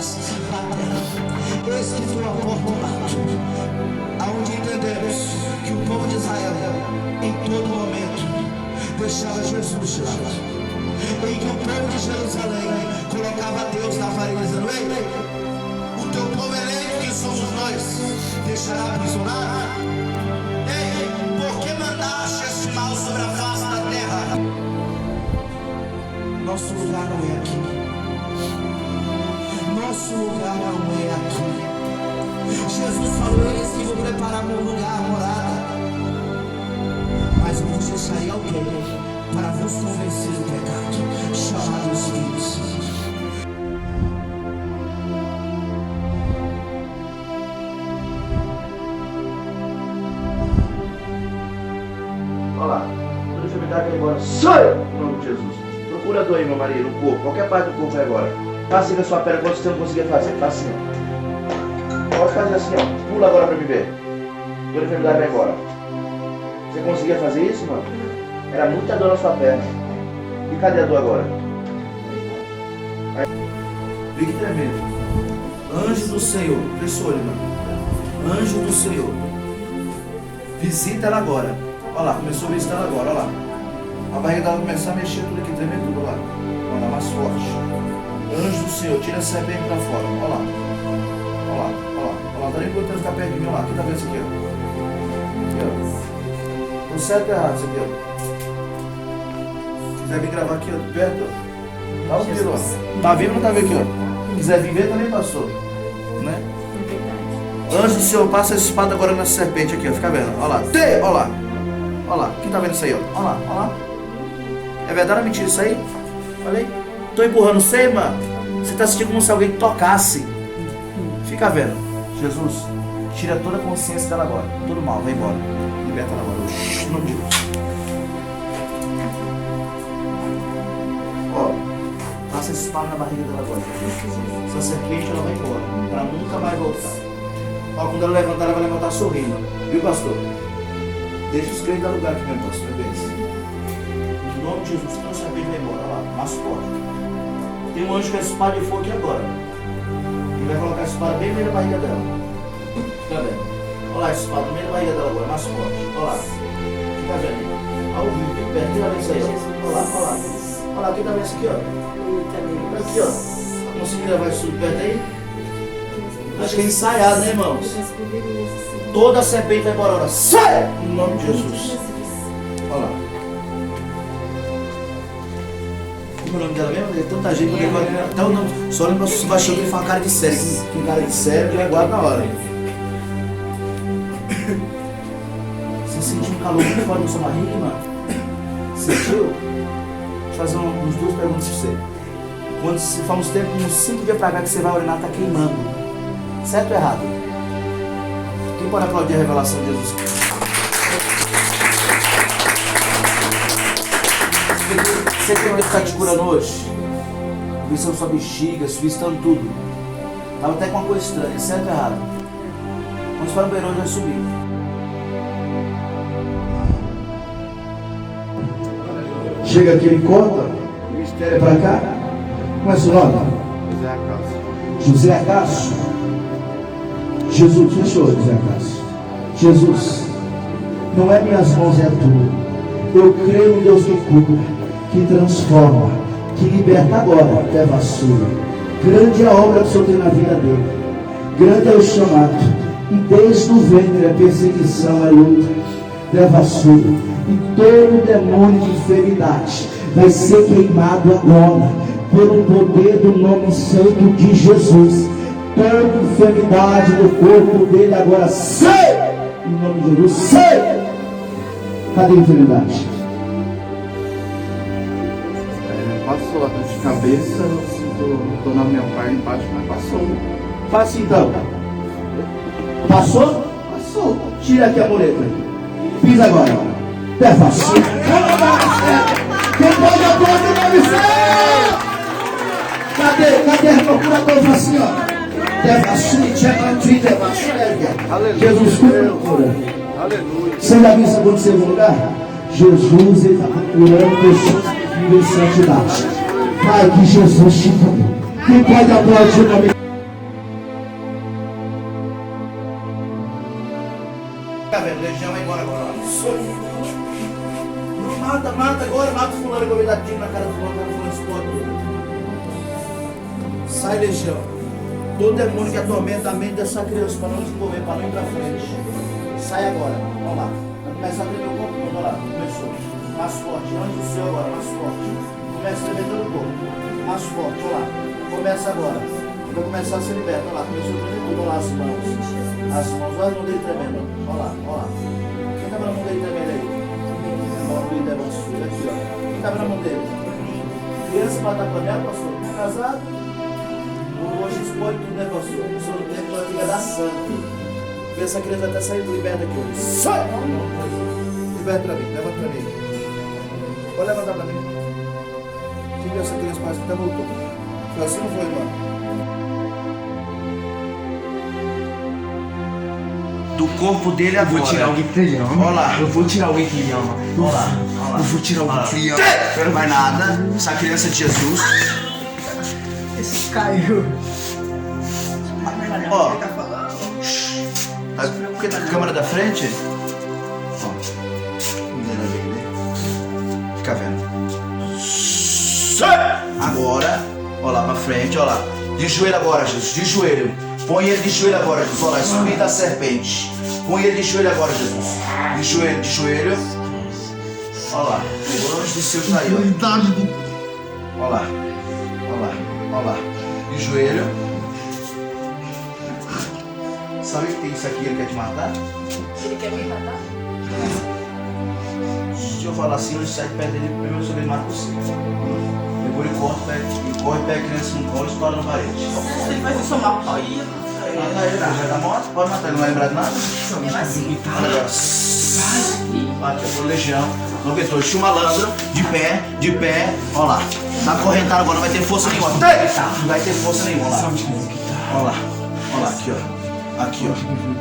portas se baterão. Eis que estou à porta e bato. Aonde entendemos que o povo de Israel, em todo momento, deixava Jesus de lado. Em que o povo de Jerusalém colocava Deus na parede, dizendo: ei, o teu povo eleito, que somos nós, deixará aprisionar? Ei, por que mandaste este mal sobre a face da terra? Nosso lugar não é aqui. Nosso lugar não é aqui. Jesus falou: eles que vão preparar um lugar, morada. Mas eu vos deixarei alguém para vos convencer do pecado, chamado Espírito Santo. Olha lá, toda enfermidade vai embora. Sai! Em nome de Jesus. Procura a dor aí, meu marido, no corpo, qualquer parte do corpo vai agora. Faça assim com a sua perna quando você não conseguir fazer. Faça assim, ó. Pode fazer assim, ó. Pula agora pra me ver. Toda enfermidade vai embora. Você conseguia fazer isso, mano? Era muita dor na sua perna. E cadê a dor agora? Fique tremendo. Anjo do Senhor. Fecha o olho, mano. Anjo do Senhor. Visita ela agora. Olha lá, começou a visitar ela agora, olha lá. A barriga dela começar a mexer tudo aqui, tremer tudo, olha lá. Olha lá, mais forte. Anjo do Senhor, tira a serpente pra fora. Olha lá. Olha lá, olha lá. Olha lá, não tá nem aguentando ficar perto de mim, olha lá. Aqui tá vendo isso aqui, ó. Aqui, ó. O certo e errado, isso aqui, ó. Se quiser vir gravar aqui, ó, perto, ó. Tá ouvindo, ó. Tá vivo ou não tá vendo aqui, ó? Se quiser vir ver, também passou. Né? Anjo do Senhor, passa a espada agora na serpente aqui, ó. Fica vendo. Olha lá. Olha lá. Olha lá. Quem tá vendo isso aí, ó? Olha lá, olha lá. É verdade ou mentira isso aí? Falei. Tô empurrando você, mano. Você tá sentindo como se alguém tocasse. Fica vendo. Jesus, tira toda a consciência dela agora. Todo mal, vai embora. Liberta ela agora. Em nome de Deus. Ó, passa esse espada na barriga dela agora. Essa serpente, ela vai embora. Ela nunca vai voltar. Ó, quando ela levantar, ela vai levantar sorrindo. Viu, pastor? Deixa os crentes dar lugar aqui mesmo, pastor. É bem assim. Em nome de Jesus, toda serpente vai embora. Olha lá, mas pode. Tem um anjo com a espada de fogo aqui agora. Ele vai colocar a espada bem no meio da barriga dela. Fica vendo? Olha lá a espada no meio da barriga dela agora, mais forte. Olha lá. Fica vendo? Ao vivo, bem perto. Quem tá vendo isso aí, ó? Olha lá, olha lá. Olha lá, quem tá vendo isso aqui, ó? Aqui, ó. Tá conseguindo levar isso tudo perto aí? Acho que é ensaiado, né, irmãos? Toda serpente vai embora. Sai! Em nome de Jesus. Olha lá. Como é o nome dela mesmo? Tem tanta gente que vai. Até o nome. Só lembra se baixou e fala cara de sério. Que cara de sério já guarda na hora. Você sentiu um calor muito forte na sua barriga, mano? Sentiu? Deixa eu fazer uns duas perguntas pra você. Quando se faz uns tempos, uns 5 dias pra cá que você vai urinar, tá queimando. Certo ou errado? Quem pode aplaudir a revelação de Jesus Cristo? Você quer que está te curando hoje? Visão sua bexiga, visitando tudo. Estava até com uma coisa estranha, certo ou errado? Quando for no banheiro, vai subir. Chega aqui, ele corta, é pra cá. Como é seu nome? José Acácio. José Acácio. Jesus, fechou, José Acácio. Jesus, não é minhas mãos, é tua. Eu creio em Deus que cura, que transforma, que liberta agora, até vassoura. Grande é a obra que o Senhor tem na vida dele. Grande é o chamado. E desde o ventre a perseguição é luta, é vassoura. E todo demônio de enfermidade vai ser queimado agora, pelo poder do nome santo de Jesus. Toda enfermidade do corpo dele agora sai! Em nome de Jesus, sai! Cadê a enfermidade? Passou a dor de cabeça, eu sinto dor na minha parte embaixo, mas passou. Faça então. Passou? Passou. Tira aqui a muleta. Pisa agora. Pé fácil. Quem pode aplaudir o nome certo? Cadê a procuradora? Fala assim, ó. Jesus cura. Aleluia. Você já viu isso acontecer em algum lugar? Jesus está procurando pessoas que vivem em santidade. Pai, que Jesus te cure. Quem pode aplaudir o nome? Tá vendo? Legião aí agora. Não mata agora, mata o fulano que eu vou dar tiro na cara do fulano explode. Sai, legião. Todo demônio que atormenta a mente dessa criança para não desenvolver, para não ir pra frente. Sai agora. Vamos lá. Vai começar a tremer o corpo todo. Olha lá. Começou. Mais forte. Antes do seu agora. Mais forte. Começa a tremer todo o corpo. Mais forte. Olha lá. Começa agora. Vai começar a ser liberto. Olha lá. Começou a tremer tudo. Olha lá as mãos. As mãos. Olha a mão dele tremendo. Olha lá. Olha lá. Quem tava na mão dele tremendo aí? Aqui, ó. Quem tava na mão dele? Criança matar panela, pastor? Tá casado? Hoje expõe tudo, né, pastor? O senhor tem que liga da santa. Vê essa criança até sair do liberta aqui hoje. Sai! Liberta pra mim, levanta pra mim. Pode levantar pra mim. Quem viu essa criança parece que até voltou. Foi assim ou não foi, irmão? Do corpo dele agora. Eu vou tirar alguém que ele ama. Olha lá. Eu vou tirar alguém que ele ama. Olha lá. Eu vou tirar alguém que ele ama. Não vai nada. Essa criança é de Jesus. Esse caiu. Ó. Porque tá na câmera da frente? Ó. Fica vendo. Agora. Ó lá pra frente, ó lá. De joelho agora, Jesus. De joelho. Põe ele de joelho agora, Jesus. Olha lá, espinho da serpente. Põe ele de joelho agora, Jesus. De joelho, de joelho. Olha lá. O anjo do céu está aí, ó. Olha lá. Olha lá. Olha lá. De joelho. Sabe que tem isso aqui? Ele quer te matar? Ele quer me matar? Se eu falar assim, ele sai de perto dele, primeiro sobre ele mata você. Depois ele corre, pega a criança no colo e estoura na parede. Se ele faz isso, eu mato aí. Mata ele, já tá morto? Pode matar, ele não vai lembrar de nada? Mesmo assim. Olha agora. Bate a legião. Não aguentou. Deixa o malandro de pé. Olha lá. Tá acorrentado agora, não vai ter força nenhuma. Não vai ter força nenhuma. Olha lá. Olha lá. Olha lá, aqui, ó. Aqui, ó.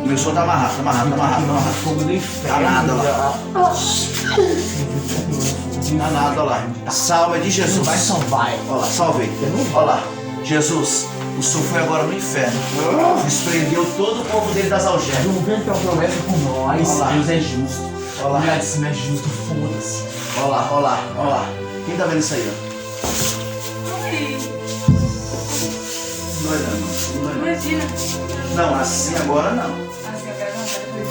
Começou a tá amarrado. Fogo do inferno. Tá nada, olha lá. Tá nada, olha lá. Salva de Jesus. Vai salvar. Olha lá, salvei. Olha lá. Jesus, o Senhor foi agora no inferno. Desprendeu todo o povo dele das algemas. Vamos ver que é uma promessa com nós. Olha lá. Deus é justo. Olha lá. O lugar de cima é justo, foda-se. Olha lá, olha lá, olha lá. Quem tá vendo isso aí, ó? Não é não. Imagina. Não, assim agora não. Assim, eu quero cantar depois.